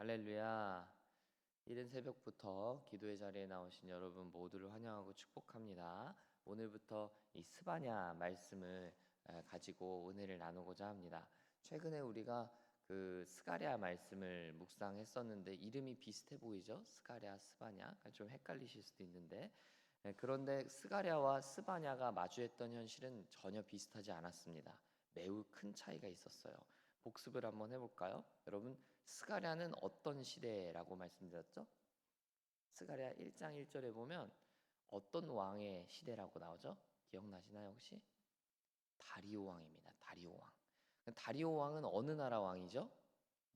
할렐루야. 이른 새벽부터 기도의 자리에 나오신 여러분 모두를 환영하고 축복합니다. 오늘부터 이 스바냐 말씀을 가지고 은혜를 나누고자 합니다. 최근에 우리가 그 스가랴 말씀을 묵상했었는데 이름이 비슷해 보이죠? 스가랴, 스바냐. 좀 헷갈리실 수도 있는데 그런데 스가랴와 스바냐가 마주했던 현실은 전혀 비슷하지 않았습니다. 매우 큰 차이가 있었어요. 복습을 한번 해볼까요? 여러분, 스가랴는 어떤 시대라고 말씀드렸죠? 스가랴 1장 1절에 보면 어떤 왕의 시대라고 나오죠? 기억나시나요 혹시? 다리오 왕입니다. 다리오 왕. 다리오 왕은 어느 나라 왕이죠?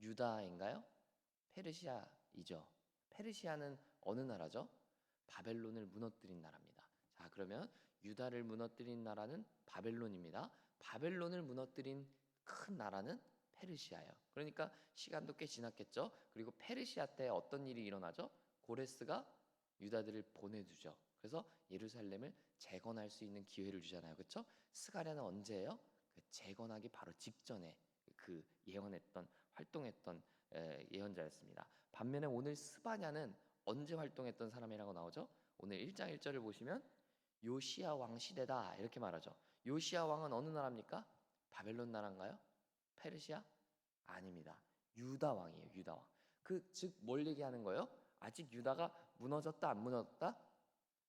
유다인가요? 페르시아이죠. 페르시아는 어느 나라죠? 바벨론을 무너뜨린 나라입니다. 자, 그러면 유다를 무너뜨린 나라는 바벨론입니다. 바벨론을 무너뜨린 큰 나라는 페르시아예요. 그러니까 시간도 꽤 지났겠죠. 그리고 페르시아 때 어떤 일이 일어나죠? 고레스가 유다들을 보내주죠. 그래서 예루살렘을 재건할 수 있는 기회를 주잖아요. 그렇죠? 스가랴는 언제예요? 그 재건하기 바로 직전에 그 예언했던 활동했던 예언자였습니다. 반면에 오늘 스바냐는 언제 활동했던 사람이라고 나오죠? 오늘 1장 1절을 보시면 요시야 왕 시대다 이렇게 말하죠. 요시야 왕은 어느 나라입니까? 바벨론 나라인가요? 페르시아? 아닙니다. 유다 왕이에요. 유다 왕. 그 즉 뭘 얘기하는 거예요? 아직 유다가 무너졌다 안 무너졌다?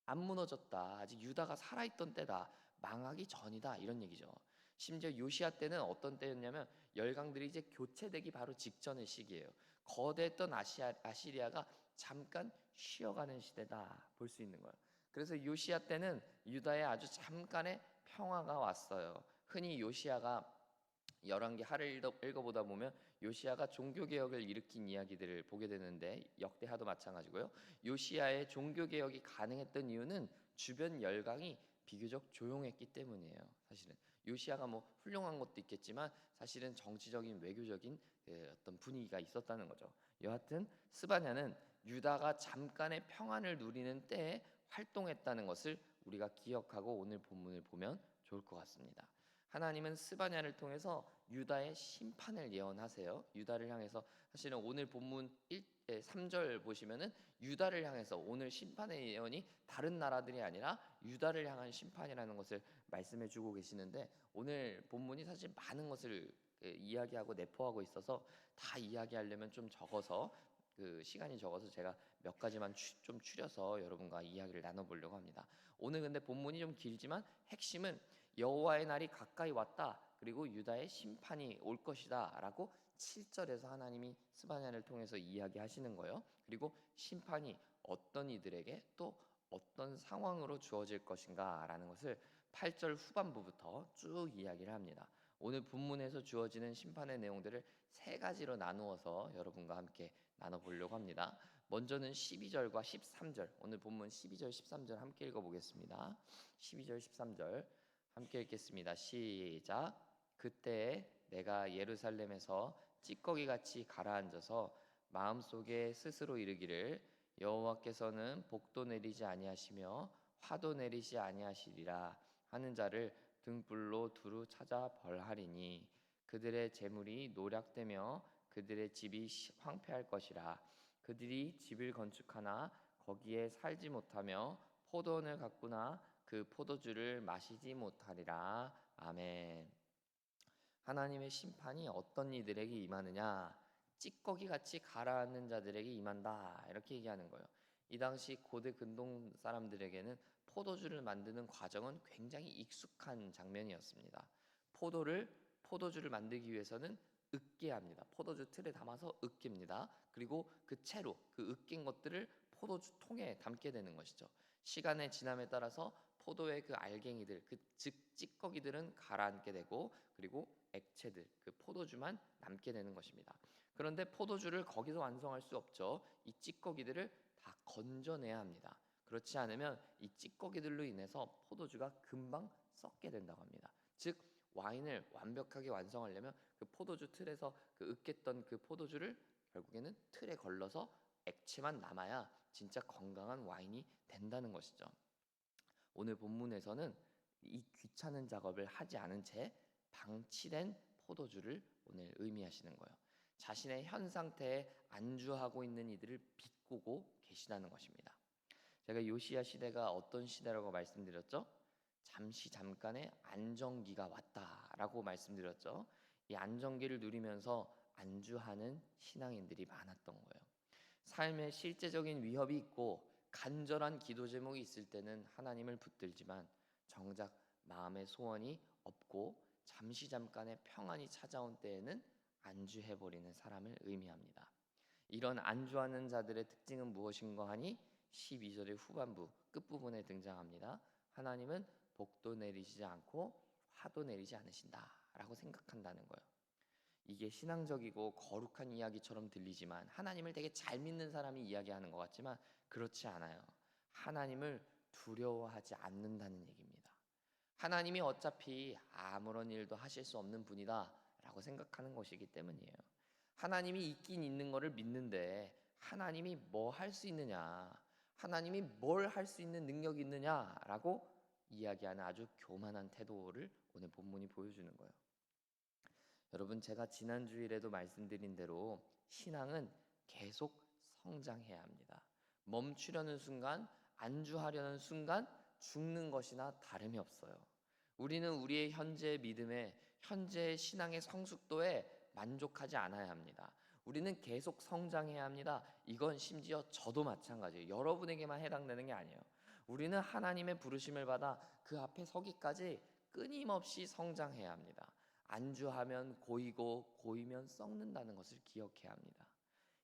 안 무너졌다. 아직 유다가 살아있던 때다. 망하기 전이다. 이런 얘기죠. 심지어 요시야 때는 어떤 때였냐면 열강들이 이제 교체되기 바로 직전의 시기예요. 거대했던 아시리아가 잠깐 쉬어가는 시대다 볼 수 있는 거예요. 그래서 요시야 때는 유다에 아주 잠깐의 평화가 왔어요. 흔히 요시야가 열왕기 하를 읽어보다 보면 요시야가 종교개혁을 일으킨 이야기들을 보게 되는데 역대하도 마찬가지고요. 요시야의 종교개혁이 가능했던 이유는 주변 열강이 비교적 조용했기 때문이에요. 사실은 요시야가 뭐 훌륭한 것도 있겠지만 사실은 정치적인 외교적인 어떤 분위기가 있었다는 거죠. 여하튼 스바냐는 유다가 잠깐의 평안을 누리는 때에 활동했다는 것을 우리가 기억하고 오늘 본문을 보면 좋을 것 같습니다. 하나님은 스바냐를 통해서 유다의 심판을 예언하세요. 유다를 향해서 사실은 오늘 본문 3절 보시면은 유다를 향해서 오늘 심판의 예언이 다른 나라들이 아니라 유다를 향한 심판이라는 것을 말씀해 주고 계시는데 오늘 본문이 사실 많은 것을 이야기하고 내포하고 있어서 다 이야기하려면 좀 적어서 그 시간이 적어서 제가 몇 가지만 좀 추려서 여러분과 이야기를 나눠보려고 합니다. 오늘 근데 본문이 좀 길지만 핵심은 여호와의 날이 가까이 왔다. 그리고 유다의 심판이 올 것이다라고 7절에서 하나님이 스바냐를 통해서 이야기하시는 거예요. 그리고 심판이 어떤 이들에게 또 어떤 상황으로 주어질 것인가라는 것을 8절 후반부부터 쭉 이야기를 합니다. 오늘 본문에서 주어지는 심판의 내용들을 세 가지로 나누어서 여러분과 함께 나눠보려고 합니다. 먼저는 12절과 13절, 오늘 본문 12절, 13절 함께 읽어보겠습니다. 12절, 13절 함께 읽겠습니다. 시작. 그때 내가 예루살렘에서 찌꺼기같이 가라앉아서 마음속에 스스로 이르기를 여호와께서는 복도 내리지 아니하시며 화도 내리지 아니하시리라 하는 자를 등불로 두루 찾아 벌하리니 그들의 재물이 노략되며 그들의 집이 황폐할 것이라. 그들이 집을 건축하나 거기에 살지 못하며 포도원을 가꾸나 그 포도주를 마시지 못하리라. 아멘. 하나님의 심판이 어떤 이들에게 임하느냐? 찌꺼기같이 가라앉는 자들에게 임한다. 이렇게 얘기하는 거예요. 이 당시 고대 근동 사람들에게는 포도주를 만드는 과정은 굉장히 익숙한 장면이었습니다. 포도주를 만들기 위해서는 으깨야 합니다. 포도주 틀에 담아서 으깹니다. 그리고 그 채로 그 으깬 것들을 포도주 통에 담게 되는 것이죠. 시간의 지남에 따라서 포도의 그 알갱이들, 즉 찌꺼기들은 가라앉게 되고 그리고 액체들, 그 포도주만 남게 되는 것입니다. 그런데 포도주를 거기서 완성할 수 없죠. 이 찌꺼기들을 다 건져내야 합니다. 그렇지 않으면 이 찌꺼기들로 인해서 포도주가 금방 썩게 된다고 합니다. 즉 와인을 완벽하게 완성하려면 그 포도주 틀에서 그 으깼던 그 포도주를 결국에는 틀에 걸러서 액체만 남아야 진짜 건강한 와인이 된다는 것이죠. 오늘 본문에서는 이 귀찮은 작업을 하지 않은 채 방치된 포도주를 오늘 의미하시는 거예요. 자신의 현 상태에 안주하고 있는 이들을 비꼬고 계시다는 것입니다. 제가 요시야 시대가 어떤 시대라고 말씀드렸죠? 잠깐의 안정기가 왔다라고 말씀드렸죠. 이 안정기를 누리면서 안주하는 신앙인들이 많았던 거예요. 삶에 실제적인 위협이 있고 간절한 기도 제목이 있을 때는 하나님을 붙들지만 정작 마음의 소원이 없고 잠깐의 평안이 찾아온 때에는 안주해버리는 사람을 의미합니다. 이런 안주하는 자들의 특징은 무엇인가 하니 12절의 후반부 끝부분에 등장합니다. 하나님은 복도 내리시지 않고 화도 내리지 않으신다 라고 생각한다는 거예요. 이게 신앙적이고 거룩한 이야기처럼 들리지만 하나님을 되게 잘 믿는 사람이 이야기하는 것 같지만 그렇지 않아요. 하나님을 두려워하지 않는다는 얘기입니다. 하나님이 어차피 아무런 일도 하실 수 없는 분이다 라고 생각하는 것이기 때문이에요. 하나님이 있긴 있는 것을 믿는데 하나님이 뭐 할 수 있느냐, 하나님이 뭘 할 수 있는 능력이 있느냐라고 이야기하는 아주 교만한 태도를 오늘 본문이 보여주는 거예요. 여러분, 제가 지난 주일에도 말씀드린 대로 신앙은 계속 성장해야 합니다. 멈추려는 순간, 안주하려는 순간 죽는 것이나 다름이 없어요. 우리는 우리의 현재의 믿음에, 현재의 신앙의 성숙도에 만족하지 않아야 합니다. 우리는 계속 성장해야 합니다. 이건 심지어 저도 마찬가지예요. 여러분에게만 해당되는 게 아니에요. 우리는 하나님의 부르심을 받아 그 앞에 서기까지 끊임없이 성장해야 합니다. 안주하면 고이고 고이면 썩는다는 것을 기억해야 합니다.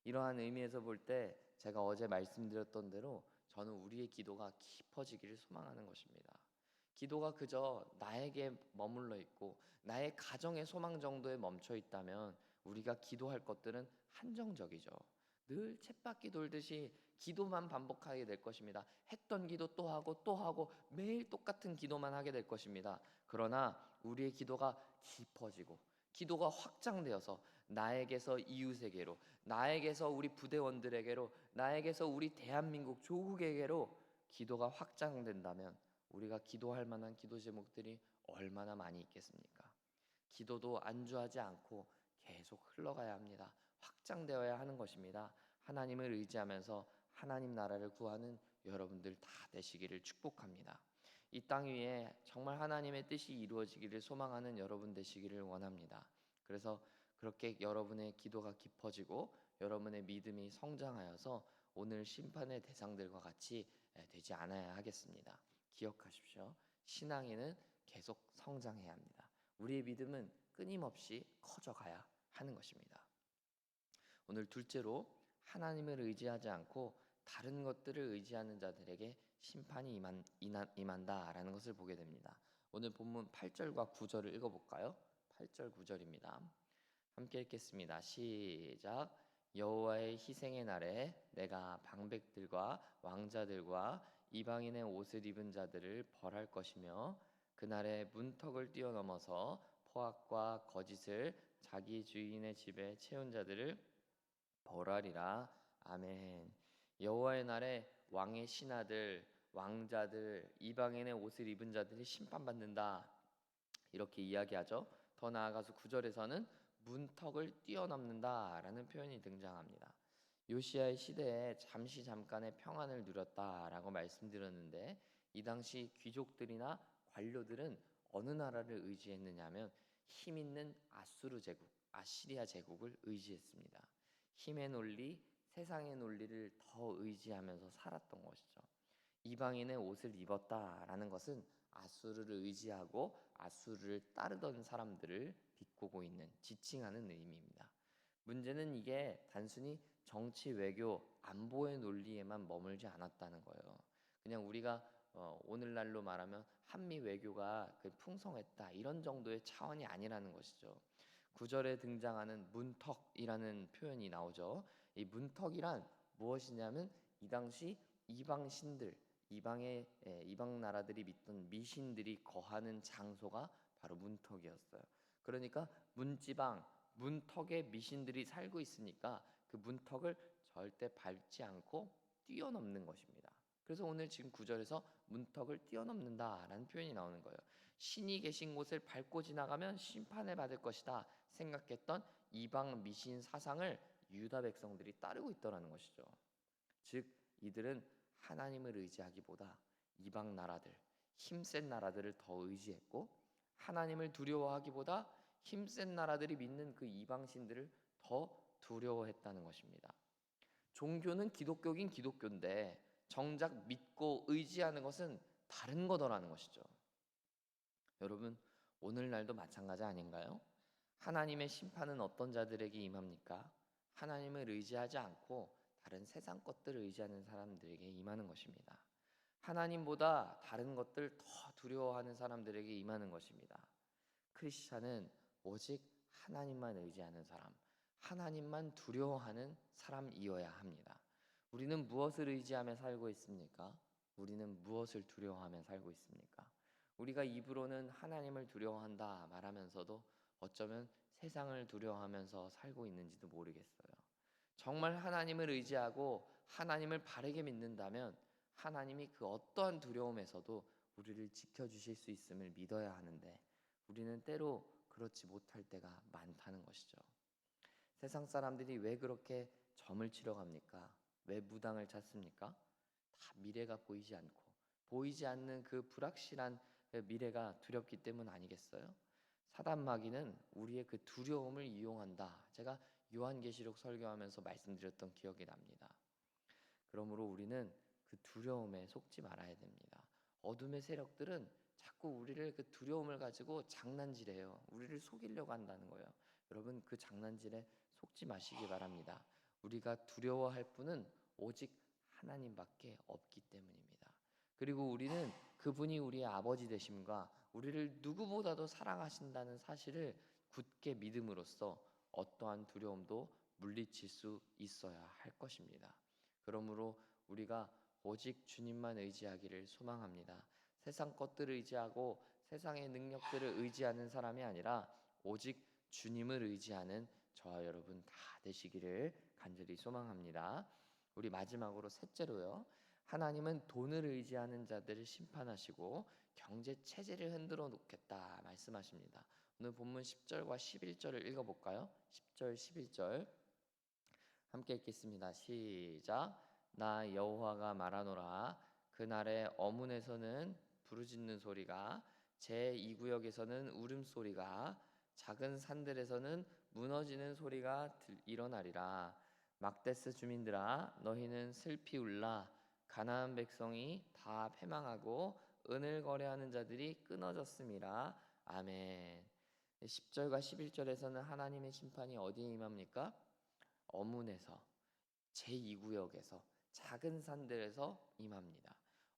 이러한 의미에서 볼 때 제가 어제 말씀드렸던 대로 저는 우리의 기도가 깊어지기를 소망하는 것입니다. 기도가 그저 나에게 머물러 있고 나의 가정의 소망 정도에 멈춰 있다면 우리가 기도할 것들은 한정적이죠. 늘 쳇바퀴 돌듯이 기도만 반복하게 될 것입니다. 했던 기도 또 하고 또 하고 매일 똑같은 기도만 하게 될 것입니다. 그러나 우리의 기도가 깊어지고 기도가 확장되어서 나에게서 이웃에게로, 나에게서 우리 부대원들에게로, 나에게서 우리 대한민국 조국에게로 기도가 확장된다면 우리가 기도할 만한 기도 제목들이 얼마나 많이 있겠습니까? 기도도 안주하지 않고 계속 흘러가야 합니다. 확장되어야 하는 것입니다. 하나님을 의지하면서 하나님 나라를 구하는 여러분들 다 되시기를 축복합니다. 이 땅 위에 정말 하나님의 뜻이 이루어지기를 소망하는 여러분 되시기를 원합니다. 그래서 그렇게 여러분의 기도가 깊어지고 여러분의 믿음이 성장하여서 오늘 심판의 대상들과 같이 되지 않아야 하겠습니다. 기억하십시오. 신앙인은 계속 성장해야 합니다. 우리의 믿음은 끊임없이 커져가야 하는 것입니다. 오늘 둘째로 하나님을 의지하지 않고 다른 것들을 의지하는 자들에게 심판이 임한다라는 것을 보게 됩니다. 오늘 본문 8절과 9절을 읽어볼까요? 8절 9절입니다. 함께 읽겠습니다. 시작. 여호와의 희생의 날에 내가 방백들과 왕자들과 이방인의 옷을 입은 자들을 벌할 것이며 그날에 문턱을 뛰어넘어서 포악과 거짓을 자기 주인의 집에 채운 자들을 벌하리라. 아멘. 여호와의 날에 왕의 신하들, 왕자들, 이방인의 옷을 입은 자들이 심판받는다. 이렇게 이야기하죠. 더 나아가서 9절에서는 문턱을 뛰어넘는다라는 표현이 등장합니다. 요시야의 시대에 잠깐의 평안을 누렸다라고 말씀드렸는데 이 당시 귀족들이나 관료들은 어느 나라를 의지했느냐면 힘 있는 아수르 제국, 아시리아 제국을 의지했습니다. 힘의 논리, 세상의 논리를 더 의지하면서 살았던 것이죠. 이방인의 옷을 입었다라는 것은 아수르를 의지하고 아수르를 따르던 사람들을 비꼬고 있는, 지칭하는 의미입니다. 문제는 이게 단순히 정치, 외교, 안보의 논리에만 머물지 않았다는 거예요. 그냥 우리가 오늘날로 말하면 한미 외교가 풍성했다 이런 정도의 차원이 아니라는 것이죠. 9절에 등장하는 문턱이라는 표현이 나오죠. 이 문턱이란 무엇이냐면 이 당시 이방 신들, 이방 나라들이 믿던 미신들이 거하는 장소가 바로 문턱이었어요. 그러니까 문지방, 문턱에 미신들이 살고 있으니까 그 문턱을 절대 밟지 않고 뛰어넘는 것입니다. 그래서 오늘 지금 9절에서 문턱을 뛰어넘는다라는 표현이 나오는 거예요. 신이 계신 곳을 밟고 지나가면 심판을 받을 것이다 생각했던 이방 미신 사상을 유다 백성들이 따르고 있더라는 것이죠. 즉 이들은 하나님을 의지하기보다 이방 나라들, 힘센 나라들을 더 의지했고, 하나님을 두려워하기보다 힘센 나라들이 믿는 그 이방 신들을 더 두려워했다는 것입니다. 종교는 기독교긴 기독교인데 정작 믿고 의지하는 것은 다른 거더라는 것이죠. 여러분, 오늘날도 마찬가지 아닌가요? 하나님의 심판은 어떤 자들에게 임합니까? 하나님을 의지하지 않고 다른 세상 것들을 의지하는 사람들에게 임하는 것입니다. 하나님보다 다른 것들 더 두려워하는 사람들에게 임하는 것입니다. 크리스찬은 오직 하나님만 의지하는 사람, 하나님만 두려워하는 사람이어야 합니다. 우리는 무엇을 의지하며 살고 있습니까? 우리는 무엇을 두려워하며 살고 있습니까? 우리가 입으로는 하나님을 두려워한다 말하면서도 어쩌면 세상을 두려워하면서 살고 있는지도 모르겠어요. 정말 하나님을 의지하고 하나님을 바르게 믿는다면 하나님이 그 어떠한 두려움에서도 우리를 지켜주실 수 있음을 믿어야 하는데, 우리는 때로 그렇지 못할 때가 많다는 것이죠. 세상 사람들이 왜 그렇게 점을 치러 갑니까? 왜 무당을 찾습니까? 다 미래가 보이지 않고, 보이지 않는 그 불확실한 미래가 두렵기 때문 아니겠어요? 사단 마귀는 우리의 그 두려움을 이용한다. 제가 요한계시록 설교하면서 말씀드렸던 기억이 납니다. 그러므로 우리는 그 두려움에 속지 말아야 됩니다. 어둠의 세력들은 자꾸 우리를 그 두려움을 가지고 장난질해요. 우리를 속이려고 한다는 거예요. 여러분, 그 장난질에 속지 마시기 바랍니다. 우리가 두려워할 분은 오직 하나님밖에 없기 때문입니다. 그리고 우리는 그분이 우리의 아버지 되심과 우리를 누구보다도 사랑하신다는 사실을 굳게 믿음으로써 어떠한 두려움도 물리칠 수 있어야 할 것입니다. 그러므로 우리가 오직 주님만 의지하기를 소망합니다. 세상 것들을 의지하고 세상의 능력들을 의지하는 사람이 아니라 오직 주님을 의지하는 저와 여러분 다 되시기를 간절히 소망합니다. 우리 마지막으로 셋째로요. 하나님은 돈을 의지하는 자들을 심판하시고 경제 체제를 흔들어 놓겠다 말씀하십니다. 오늘 본문 10절과 11절을 읽어볼까요? 10절 11절 함께 읽겠습니다. 시작. 나 여호와가 말하노라. 그날에 어문에서는 부르짖는 소리가, 제2구역에서는 울음소리가, 작은 산들에서는 무너지는 소리가 일어나리라. 막데스 주민들아, 너희는 슬피 울라. 가나안 백성이 다 패망하고 은을 거래하는 자들이 끊어졌음이라. 아멘. 10절과 11절에서는 하나님의 심판이 어디에 임합니까? 어문에서, 제2구역에서, 작은 산들에서 임합니다.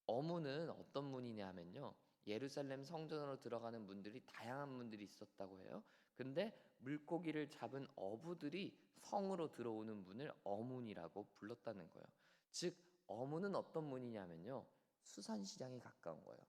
어문은 어떤 문이냐 하면요, 예루살렘 성전으로 들어가는 문들이 다양한 문들이 있었다고 해요. 근데 물고기를 잡은 어부들이 성으로 들어오는 문을 어문이라고 불렀다는 거예요. 즉 어문은 어떤 문이냐면요, 수산시장이 가까운 거예요.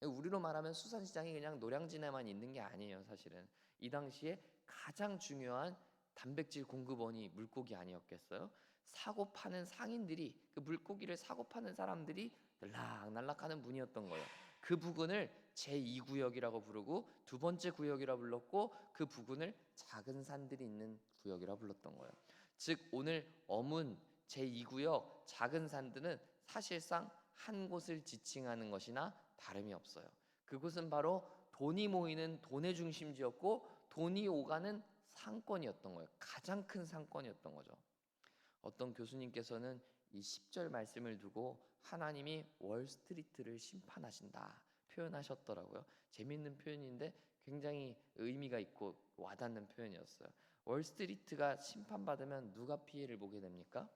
우리로 말하면 수산시장이 그냥 노량진에만 있는 게 아니에요. 사실은 이 당시에 가장 중요한 단백질 공급원이 물고기 아니었겠어요? 사고 파는 상인들이, 그 물고기를 사고 파는 사람들이 들락날락하는 문이었던 거예요. 그 부근을 제2구역이라고 부르고 두 번째 구역이라 불렀고, 그 부근을 작은 산들이 있는 구역이라 불렀던 거예요. 즉 오늘 어문, 제2구역, 작은 산들은 사실상 한 곳을 지칭하는 것이나 다름이 없어요. 그곳은 바로 돈이 모이는 돈의 중심지였고 돈이 오가는 상권이었던 거예요. 가장 큰 상권이었던 거죠. 어떤 교수님께서는 이 10절 말씀을 두고 하나님이 월스트리트를 심판하신다 표현하셨더라고요. 재미있는 표현인데 굉장히 의미가 있고 와닿는 표현이었어요. 월스트리트가 심판받으면 누가 피해를 보게 됩니까?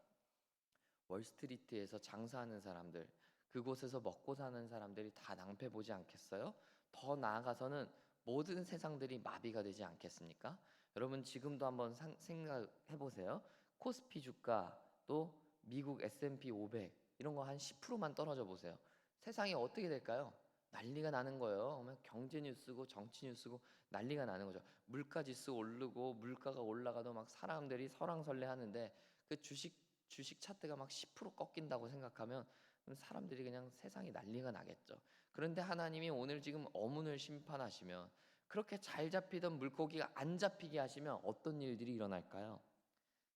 월스트리트에서 장사하는 사람들, 그곳에서 먹고 사는 사람들이 다 낭패 보지 않겠어요? 더 나아가서는 모든 세상들이 마비가 되지 않겠습니까? 여러분 지금도 한번 생각해 보세요. 코스피 주가, 또 미국 S&P 500 이런 거 한 10%만 떨어져 보세요. 세상이 어떻게 될까요? 난리가 나는 거예요. 경제 뉴스고 정치 뉴스고 난리가 나는 거죠. 물가 지수 오르고 물가가 올라가도 막 사람들이 설왕설래하는데 그 주식 차트가 막 10% 꺾인다고 생각하면 사람들이 그냥 세상이 난리가 나겠죠. 그런데 하나님이 오늘 지금 어문을 심판하시면 그렇게 잘 잡히던 물고기가 안 잡히게 하시면 어떤 일들이 일어날까요?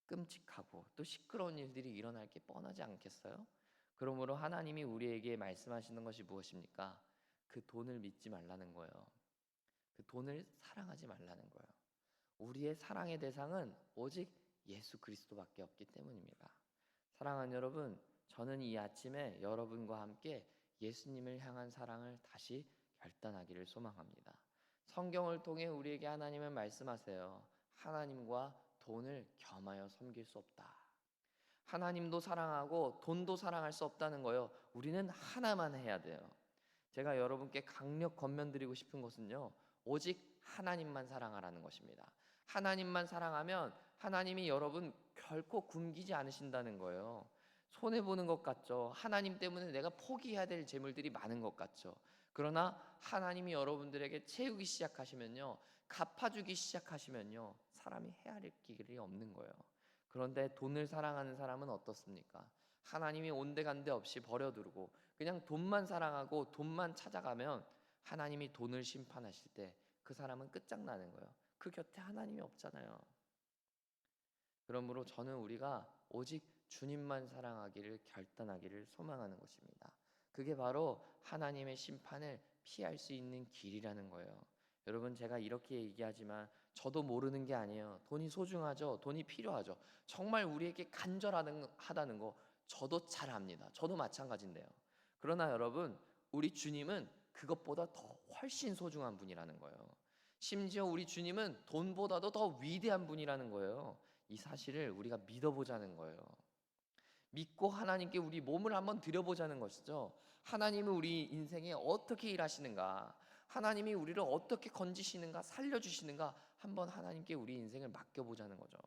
끔찍하고 또 시끄러운 일들이 일어날 게 뻔하지 않겠어요? 그러므로 하나님이 우리에게 말씀하시는 것이 무엇입니까? 그 돈을 믿지 말라는 거예요. 그 돈을 사랑하지 말라는 거예요. 우리의 사랑의 대상은 오직 예수 그리스도밖에 없기 때문입니다. 사랑하는 여러분, 저는 이 아침에 여러분과 함께 예수님을 향한 사랑을 다시 결단하기를 소망합니다. 성경을 통해 우리에게 하나님은 말씀하세요. 하나님과 돈을 겸하여 섬길 수 없다. 하나님도 사랑하고 돈도 사랑할 수 없다는 거예요. 우리는 하나만 해야 돼요. 제가 여러분께 강력 권면드리고 싶은 것은요, 오직 하나님만 사랑하라는 것입니다. 하나님만 사랑하면 하나님이 여러분 결코 굶기지 않으신다는 거예요. 손해보는 것 같죠. 하나님 때문에 내가 포기해야 될 재물들이 많은 것 같죠. 그러나 하나님이 여러분들에게 채우기 시작하시면요, 갚아주기 시작하시면요, 사람이 헤아릴 길이 없는 거예요. 그런데 돈을 사랑하는 사람은 어떻습니까? 하나님이 온데간데 없이 버려두고 그냥 돈만 사랑하고 돈만 찾아가면 하나님이 돈을 심판하실 때 그 사람은 끝장나는 거예요. 그 곁에 하나님이 없잖아요. 그러므로 저는 우리가 오직 주님만 사랑하기를 결단하기를 소망하는 것입니다. 그게 바로 하나님의 심판을 피할 수 있는 길이라는 거예요. 여러분, 제가 이렇게 얘기하지만 저도 모르는 게 아니에요. 돈이 소중하죠. 돈이 필요하죠. 정말 우리에게 간절하다는 거 저도 잘 압니다. 저도 마찬가지인데요. 그러나 여러분, 우리 주님은 그것보다 더 훨씬 소중한 분이라는 거예요. 심지어 우리 주님은 돈보다도 더 위대한 분이라는 거예요. 이 사실을 우리가 믿어보자는 거예요. 믿고 하나님께 우리 몸을 한번 드려보자는 것이죠. 하나님은 우리 인생에 어떻게 일하시는가, 하나님이 우리를 어떻게 건지시는가, 살려주시는가, 한번 하나님께 우리 인생을 맡겨보자는 거죠.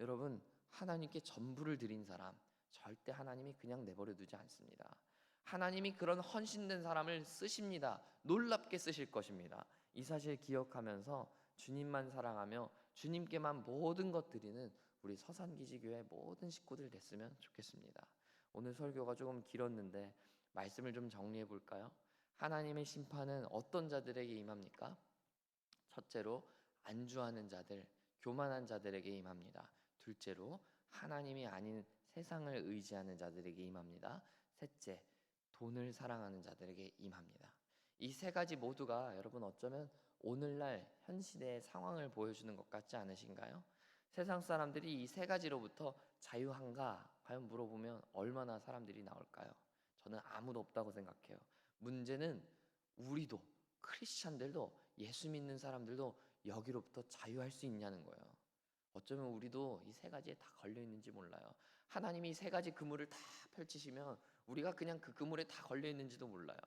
여러분, 하나님께 전부를 드린 사람 절대 하나님이 그냥 내버려 두지 않습니다. 하나님이 그런 헌신된 사람을 쓰십니다. 놀랍게 쓰실 것입니다. 이 사실 기억하면서 주님만 사랑하며 주님께만 모든 것 드리는 우리 서산기지교회 모든 식구들 됐으면 좋겠습니다. 오늘 설교가 조금 길었는데 말씀을 좀 정리해 볼까요? 하나님의 심판은 어떤 자들에게 임합니까? 첫째로 안주하는 자들, 교만한 자들에게 임합니다. 둘째로 하나님이 아닌 세상을 의지하는 자들에게 임합니다. 셋째, 돈을 사랑하는 자들에게 임합니다. 이 세 가지 모두가 여러분 어쩌면 오늘날 현 시대의 상황을 보여주는 것 같지 않으신가요? 세상 사람들이 이 세 가지로부터 자유한가? 과연 물어보면 얼마나 사람들이 나올까요? 저는 아무도 없다고 생각해요. 문제는 우리도, 크리스찬들도, 예수 믿는 사람들도 여기로부터 자유할 수 있냐는 거예요. 어쩌면 우리도 이 세 가지에 다 걸려 있는지 몰라요. 하나님이 이 세 가지 그물을 다 펼치시면 우리가 그냥 그 그물에 다 걸려 있는지도 몰라요.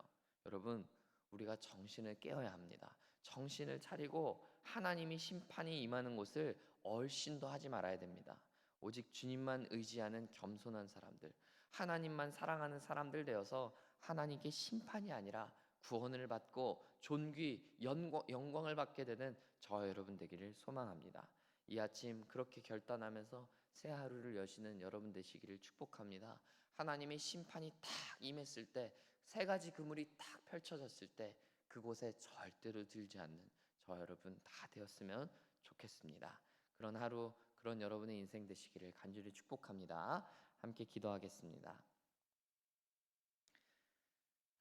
여러분, 우리가 정신을 깨어야 합니다. 정신을 차리고 하나님이 심판이 임하는 곳을 얼씬도 하지 말아야 됩니다. 오직 주님만 의지하는 겸손한 사람들, 하나님만 사랑하는 사람들 되어서 하나님께 심판이 아니라 구원을 받고 존귀, 영광을 받게 되는 저와 여러분 되기를 소망합니다. 이 아침 그렇게 결단하면서 새 하루를 여시는 여러분 되시기를 축복합니다. 하나님의 심판이 탁 임했을 때, 세 가지 그물이 탁 펼쳐졌을 때 그곳에 절대로 들지 않는 저와 여러분 다 되었으면 좋겠습니다. 그런 하루, 그런 여러분의 인생 되시기를 간절히 축복합니다. 함께 기도하겠습니다.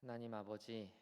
하나님 아버지,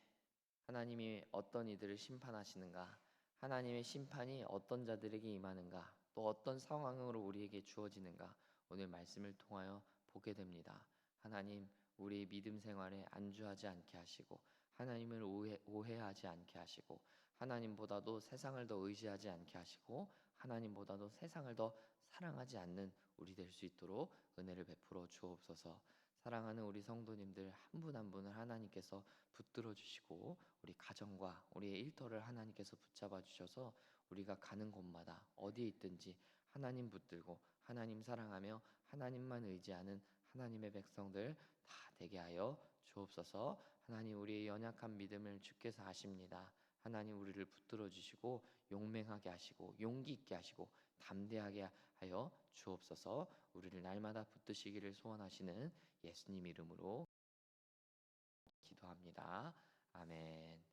하나님이 어떤 이들을 심판하시는가, 하나님의 심판이 어떤 자들에게 임하는가, 또 어떤 상황으로 우리에게 주어지는가 오늘 말씀을 통하여 보게 됩니다. 하나님, 우리의 믿음 생활에 안주하지 않게 하시고 하나님을 오해하지 않게 하시고 하나님보다도 세상을 더 의지하지 않게 하시고 하나님보다도 세상을 더 사랑하지 않는 우리 될 수 있도록 은혜를 베풀어 주옵소서. 사랑하는 우리 성도님들 한 분 한 분을 하나님께서 붙들어 주시고 우리 가정과 우리의 일터를 하나님께서 붙잡아 주셔서 우리가 가는 곳마다 어디에 있든지 하나님 붙들고 하나님 사랑하며 하나님만 의지하는 하나님의 백성들 다 되게 하여 주옵소서. 하나님, 우리의 연약한 믿음을 주께서 아십니다. 하나님, 우리를 붙들어 주시고 용맹하게 하시고 용기 있게 하시고 담대하게 하여 주옵소서. 우리를 날마다 붙드시기를 소원하시는 예수님 이름으로 기도합니다. 아멘.